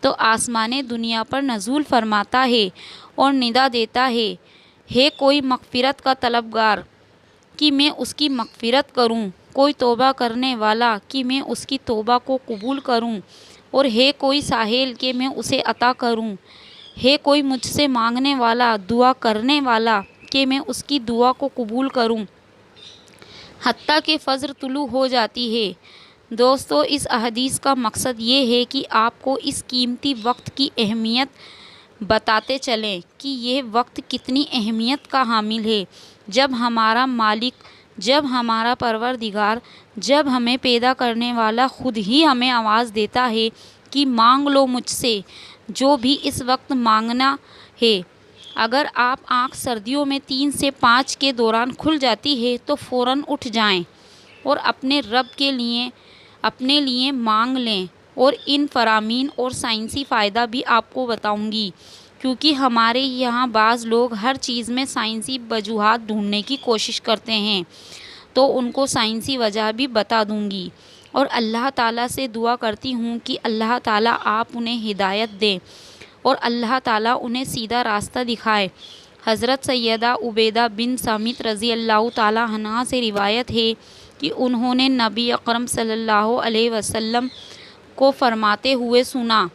تو آسمان دنیا پر نزول فرماتا ہے اور ندا دیتا ہے کوئی مغفرت کا طلبگار کہ میں اس کی مغفرت کروں، کوئی توبہ کرنے والا کہ میں اس کی توبہ کو قبول کروں، اور ہے کوئی سائل کہ میں اسے عطا کروں، ہے کوئی مجھ سے مانگنے والا، دعا کرنے والا کہ میں اس کی دعا کو قبول کروں، حتیٰ کہ فجر طلوع ہو جاتی ہے۔ دوستو، اس احادیث کا مقصد یہ ہے کہ آپ کو اس قیمتی وقت کی اہمیت بتاتے چلیں کہ یہ وقت کتنی اہمیت کا حامل ہے۔ جب ہمارا مالک، جب ہمارا پروردگار، جب ہمیں پیدا کرنے والا خود ہی ہمیں آواز دیتا ہے کہ مانگ لو مجھ سے جو بھی اس وقت مانگنا ہے۔ اگر آپ آنکھ سردیوں میں 3 سے 5 کے دوران کھل جاتی ہے تو فوراً اٹھ جائیں اور اپنے رب کے لیے اپنے لیے مانگ لیں، اور ان فرامین اور سائنسی فائدہ بھی آپ کو بتاؤں گی، کیونکہ ہمارے یہاں بعض لوگ ہر چیز میں سائنسی وجوہات ڈھونڈنے کی کوشش کرتے ہیں، تو ان کو سائنسی وجہ بھی بتا دوں گی، اور اللہ تعالیٰ سے دعا کرتی ہوں کہ اللہ تعالیٰ آپ انہیں ہدایت دے اور اللہ تعالیٰ انہیں سیدھا راستہ دکھائے۔ حضرت سیدہ عبیدہ بن سامت رضی اللہ تعالیٰ عنہا سے روایت ہے کہ انہوں نے نبی اکرم صلی اللہ علیہ وسلم کو فرماتے ہوئے سنا۔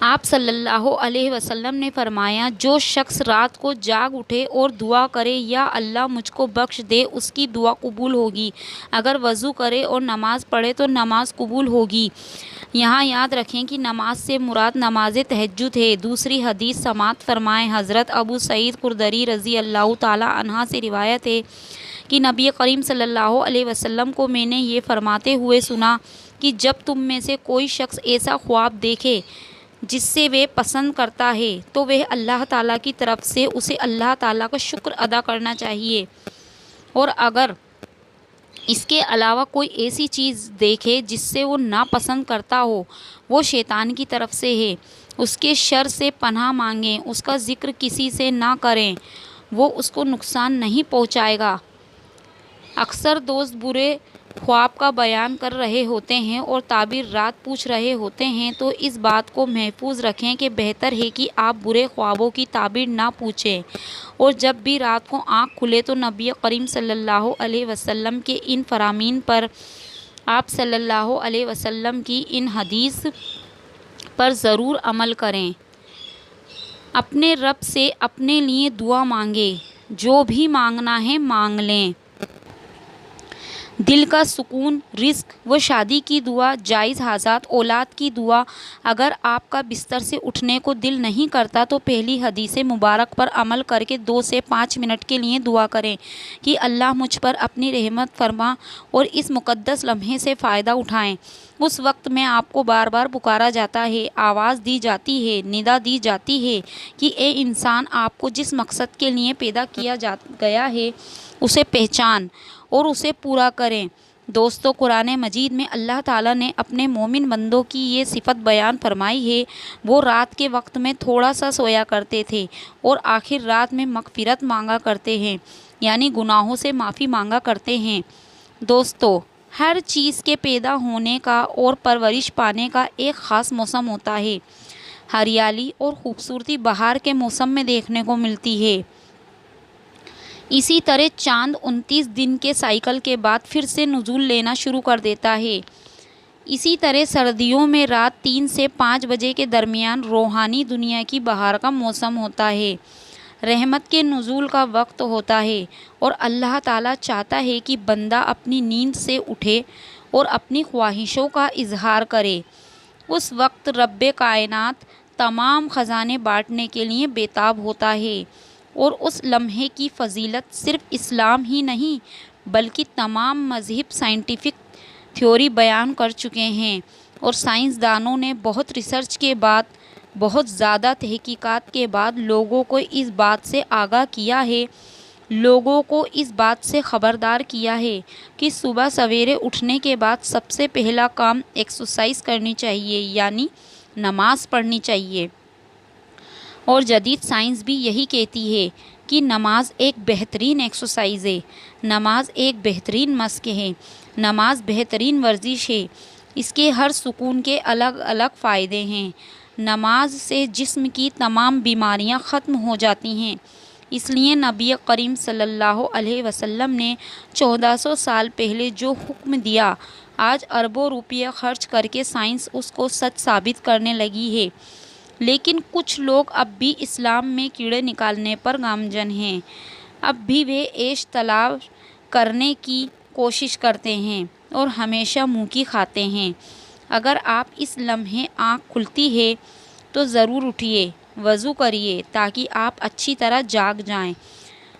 آپ صلی اللہ علیہ وسلم نے فرمایا، جو شخص رات کو جاگ اٹھے اور دعا کرے یا اللہ مجھ کو بخش دے، اس کی دعا قبول ہوگی۔ اگر وضو کرے اور نماز پڑھے تو نماز قبول ہوگی۔ یہاں یاد رکھیں کہ نماز سے مراد نماز تہجد ہے۔ دوسری حدیث سماعت فرمائیں۔ حضرت ابو سعید خدری رضی اللہ تعالیٰ عنہ سے روایت ہے کہ نبی کریم صلی اللہ علیہ وسلم کو میں نے یہ فرماتے ہوئے سنا کہ جب تم میں سے کوئی شخص ایسا خواب دیکھے جس سے وہ پسند کرتا ہے تو وہ اللہ تعالیٰ کی طرف سے اسے اللہ تعالیٰ کا شکر ادا کرنا چاہیے، اور اگر اس کے علاوہ کوئی ایسی چیز دیکھے جس سے وہ ناپسند کرتا ہو، وہ شیطان کی طرف سے ہے، اس کے شر سے پناہ مانگیں، اس کا ذکر کسی سے نہ کریں، وہ اس کو نقصان نہیں پہنچائے گا۔ اکثر دوست برے خواب کا بیان کر رہے ہوتے ہیں اور تعبیر رات پوچھ رہے ہوتے ہیں، تو اس بات کو محفوظ رکھیں کہ بہتر ہے کہ آپ برے خوابوں کی تعبیر نہ پوچھیں، اور جب بھی رات کو آنکھ کھلے تو نبی کریم صلی اللہ علیہ وسلم کے ان فرامین پر، آپ صلی اللہ علیہ وسلم کی ان حدیث پر ضرور عمل کریں۔ اپنے رب سے اپنے لیے دعا مانگیں، جو بھی مانگنا ہے مانگ لیں۔ دل کا سکون، رزق و شادی کی دعا، جائز حاجات، اولاد کی دعا۔ اگر آپ کا بستر سے اٹھنے کو دل نہیں کرتا تو پہلی حدیث مبارک پر عمل کر کے 2 سے 5 منٹ کے لیے دعا کریں کہ اللہ مجھ پر اپنی رحمت فرما، اور اس مقدس لمحے سے فائدہ اٹھائیں۔ اس وقت میں آپ کو بار بار پکارا جاتا ہے، آواز دی جاتی ہے، ندا دی جاتی ہے کہ اے انسان، آپ کو جس مقصد کے لیے پیدا کیا گیا ہے اسے پہچان اور اسے پورا کریں۔ دوستو، قرآن مجید میں اللہ تعالیٰ نے اپنے مومن بندوں کی یہ صفت بیان فرمائی ہے، وہ رات کے وقت میں تھوڑا سا سویا کرتے تھے اور آخر رات میں مغفرت مانگا کرتے ہیں، یعنی گناہوں سے معافی مانگا کرتے ہیں۔ دوستو، ہر چیز کے پیدا ہونے کا اور پرورش پانے کا ایک خاص موسم ہوتا ہے۔ ہریالی اور خوبصورتی بہار کے موسم میں دیکھنے کو ملتی ہے۔ اسی طرح چاند 29 دن کے سائیکل کے بعد پھر سے نزول لینا شروع کر دیتا ہے۔ اسی طرح سردیوں میں رات 3 سے 5 بجے کے درمیان روحانی دنیا کی بہار کا موسم ہوتا ہے، رحمت کے نزول کا وقت ہوتا ہے، اور اللہ تعالیٰ چاہتا ہے کہ بندہ اپنی نیند سے اٹھے اور اپنی خواہشوں کا اظہار کرے۔ اس وقت رب کائنات تمام خزانے بانٹنے کے لیے بےتاب ہوتا ہے، اور اس لمحے کی فضیلت صرف اسلام ہی نہیں بلکہ تمام مذاہب سائنٹیفک تھیوری بیان کر چکے ہیں، اور سائنسدانوں نے بہت ریسرچ کے بعد، بہت زیادہ تحقیقات کے بعد لوگوں کو اس بات سے آگاہ کیا ہے، لوگوں کو اس بات سے خبردار کیا ہے کہ صبح سویرے اٹھنے کے بعد سب سے پہلا کام ایکسرسائز کرنی چاہیے، یعنی نماز پڑھنی چاہیے۔ اور جدید سائنس بھی یہی کہتی ہے کہ نماز ایک بہترین ایکسرسائز ہے، نماز ایک بہترین مشق ہے، نماز بہترین ورزش ہے۔ اس کے ہر سکون کے الگ الگ فائدے ہیں۔ نماز سے جسم کی تمام بیماریاں ختم ہو جاتی ہیں، اس لیے نبی کریم صلی اللہ علیہ وسلم نے 1400 سال پہلے جو حکم دیا، آج اربوں روپیہ خرچ کر کے سائنس اس کو سچ ثابت کرنے لگی ہے۔ لیکن کچھ لوگ اب بھی اسلام میں کیڑے نکالنے پر گامزن ہیں، اب بھی وہ عیش تلاش کرنے کی کوشش کرتے ہیں اور ہمیشہ منہ کی کھاتے ہیں۔ اگر آپ اس لمحے آنکھ کھلتی ہے تو ضرور اٹھیے، وضو کریے تاکہ آپ اچھی طرح جاگ جائیں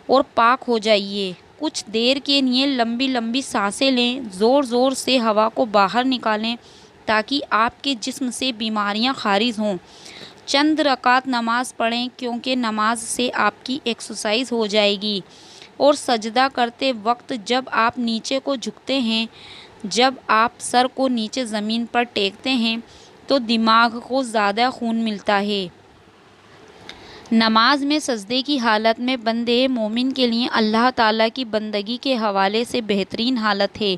اور پاک ہو جائیے۔ کچھ دیر کے لیے لمبی لمبی سانسیں لیں، زور زور سے ہوا کو باہر نکالیں تاکہ آپ کے جسم سے بیماریاں خارج ہوں۔ چند رکعت نماز پڑھیں کیونکہ نماز سے آپ کی ایکسرسائز ہو جائے گی، اور سجدہ کرتے وقت جب آپ نیچے کو جھکتے ہیں، جب آپ سر کو نیچے زمین پر ٹیکتے ہیں تو دماغ کو زیادہ خون ملتا ہے۔ نماز میں سجدے کی حالت میں بندے مومن کے لیے اللہ تعالیٰ کی بندگی کے حوالے سے بہترین حالت ہے،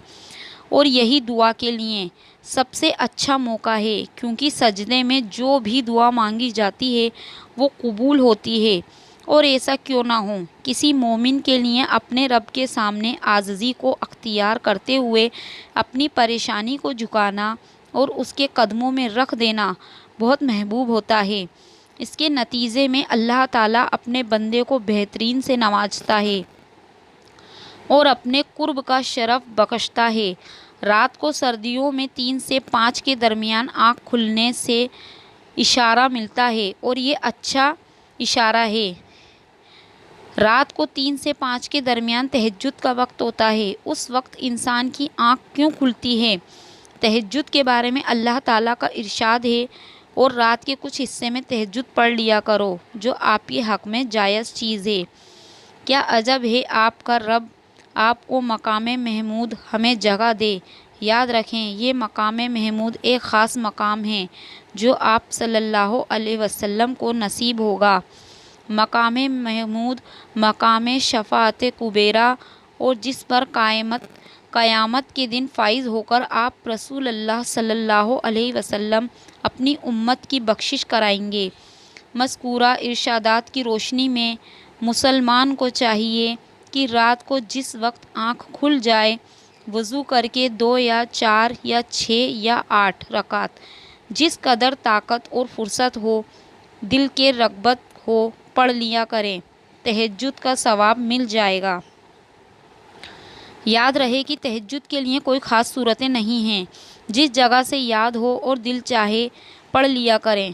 اور یہی دعا کے لیے سب سے اچھا موقع ہے، کیونکہ سجدے میں جو بھی دعا مانگی جاتی ہے وہ قبول ہوتی ہے۔ اور ایسا کیوں نہ ہو، کسی مومن کے لیے اپنے رب کے سامنے عاجزی کو اختیار کرتے ہوئے اپنی پریشانی کو جھکانا اور اس کے قدموں میں رکھ دینا بہت محبوب ہوتا ہے۔ اس کے نتیجے میں اللہ تعالیٰ اپنے بندے کو بہترین سے نوازتا ہے اور اپنے قرب کا شرف بخشتا ہے۔ رات کو سردیوں میں 3 سے 5 کے درمیان آنکھ کھلنے سے اشارہ ملتا ہے، اور یہ اچھا اشارہ ہے۔ رات کو 3 سے 5 کے درمیان تہجد کا وقت ہوتا ہے۔ اس وقت انسان کی آنکھ کیوں کھلتی ہے؟ تہجد کے بارے میں اللہ تعالیٰ کا ارشاد ہے، اور رات کے کچھ حصے میں تہجد پڑھ لیا کرو جو آپ کے حق میں جائز چیز ہے۔ کیا عجب ہے آپ کا رب آپ کو مقام محمود ہمیں جگہ دے۔ یاد رکھیں، یہ مقام محمود ایک خاص مقام ہے جو آپ صلی اللہ علیہ وسلم کو نصیب ہوگا۔ مقام محمود مقام شفاعت کبریٰ، اور جس پر قیامت کے دن فائز ہو کر آپ رسول اللہ صلی اللہ علیہ وسلم اپنی امت کی بخشش کرائیں گے۔ مذکورہ ارشادات کی روشنی میں مسلمان کو چاہیے کہ رات کو جس وقت آنکھ کھل جائے، وضو کر کے 2 یا 4 یا 6 یا 8 رکعت جس قدر طاقت اور فرصت ہو، دل کے رغبت ہو، پڑھ لیا کریں، تہجد کا ثواب مل جائے گا۔ یاد رہے کہ تہجد کے لیے کوئی خاص صورتیں نہیں ہیں، جس جگہ سے یاد ہو اور دل چاہے پڑھ لیا کریں۔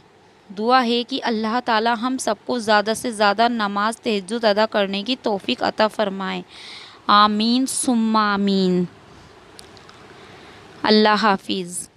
دعا ہے کہ اللہ تعالی ہم سب کو زیادہ سے زیادہ نماز تہجد ادا کرنے کی توفیق عطا فرمائے۔ آمین ثم آمین۔ اللہ حافظ۔